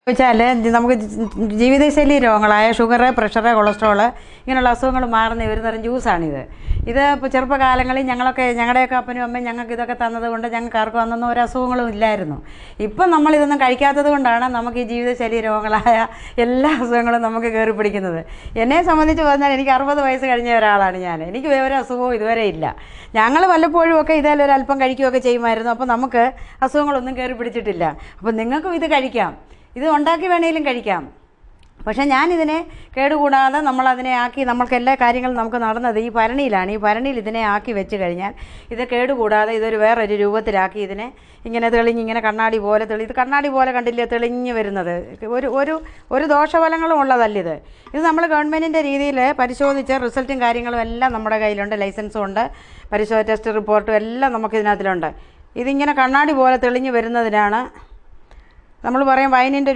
വെച്ചാൽ നമുക്ക് ജീവിതശൈലി രോഗങ്ങളായ ഷുഗർ, പ്രഷർ, കൊളസ്ട്രോൾ ഇങ്ങനെയുള്ള അസുഖങ്ങൾ മാറുന്ന ഒരു തരം ജ്യൂസാണിത്. ഇത് ഇപ്പോൾ ചെറുപ്പകാലങ്ങളിൽ ഞങ്ങളുടെയൊക്കെ അപ്പനും അമ്മയും ഞങ്ങൾക്ക് ഇതൊക്കെ തന്നതുകൊണ്ട് ഞങ്ങൾക്ക് ആർക്കും അന്നൊന്നും ഒരു അസുഖങ്ങളും ഇല്ലായിരുന്നു. ഇപ്പം നമ്മളിതൊന്നും കഴിക്കാത്തത് കൊണ്ടാണ് നമുക്ക് ഈ ജീവിതശൈലി രോഗങ്ങളായ എല്ലാ അസുഖങ്ങളും നമുക്ക് കയറി പിടിക്കുന്നത്. എന്നെ സംബന്ധിച്ച് പറഞ്ഞാൽ എനിക്ക് 60 വയസ്സ് കഴിഞ്ഞ ഒരാളാണ് ഞാൻ. എനിക്ക് ഒരു അസുഖവും ഇതുവരെ ഇല്ല. ഞങ്ങൾ വല്ലപ്പോഴും ഒക്കെ ഇതേലൊരല്പം കഴിക്കുകയൊക്കെ ചെയ്യുമായിരുന്നു. അപ്പോൾ നമുക്ക് അസുഖങ്ങളൊന്നും കയറി പിടിച്ചിട്ടില്ല. അപ്പോൾ നിങ്ങൾക്കും ഇത് കഴിക്കാം, ഇത് ഉണ്ടാക്കി വേണമെങ്കിലും കഴിക്കാം. പക്ഷേ ഞാനിതിനെ കേടുകൂടാതെ നമ്മളതിനെ ആക്കി, നമ്മൾക്ക് എല്ലാ കാര്യങ്ങളും നമുക്ക് നടന്നത് ഈ ഭരണിയിലാണ്. ഈ ഭരണിയിൽ ഇതിനെ ആക്കി വെച്ച് കഴിഞ്ഞാൽ ഇത് കേടുകൂടാതെ ഇതൊരു വേറൊരു രൂപത്തിലാക്കി ഇതിനെ ഇങ്ങനെ തെളിഞ്ഞിങ്ങനെ കണ്ണാടി പോലെ ഇത് കണ്ണാടി പോലെ കണ്ടില്ലേ തെളിഞ്ഞ് വരുന്നത്. ഒരു ദോഷഫലങ്ങളും ഉള്ളതല്ലിത്. ഇത് നമ്മൾ ഗവൺമെൻറ്റിൻ്റെ രീതിയിൽ പരിശോധിച്ച റിസൾട്ടും കാര്യങ്ങളും എല്ലാം നമ്മുടെ കയ്യിലുണ്ട്. ലൈസൻസും ഉണ്ട്, ടെസ്റ്റ് റിപ്പോർട്ടും എല്ലാം നമുക്കിതിനകത്തിലുണ്ട്. ഇതിങ്ങനെ കണ്ണാടി പോലെ തെളിഞ്ഞ് വരുന്നതിനാണ് നമ്മൾ പറയും വൈനിൻ്റെ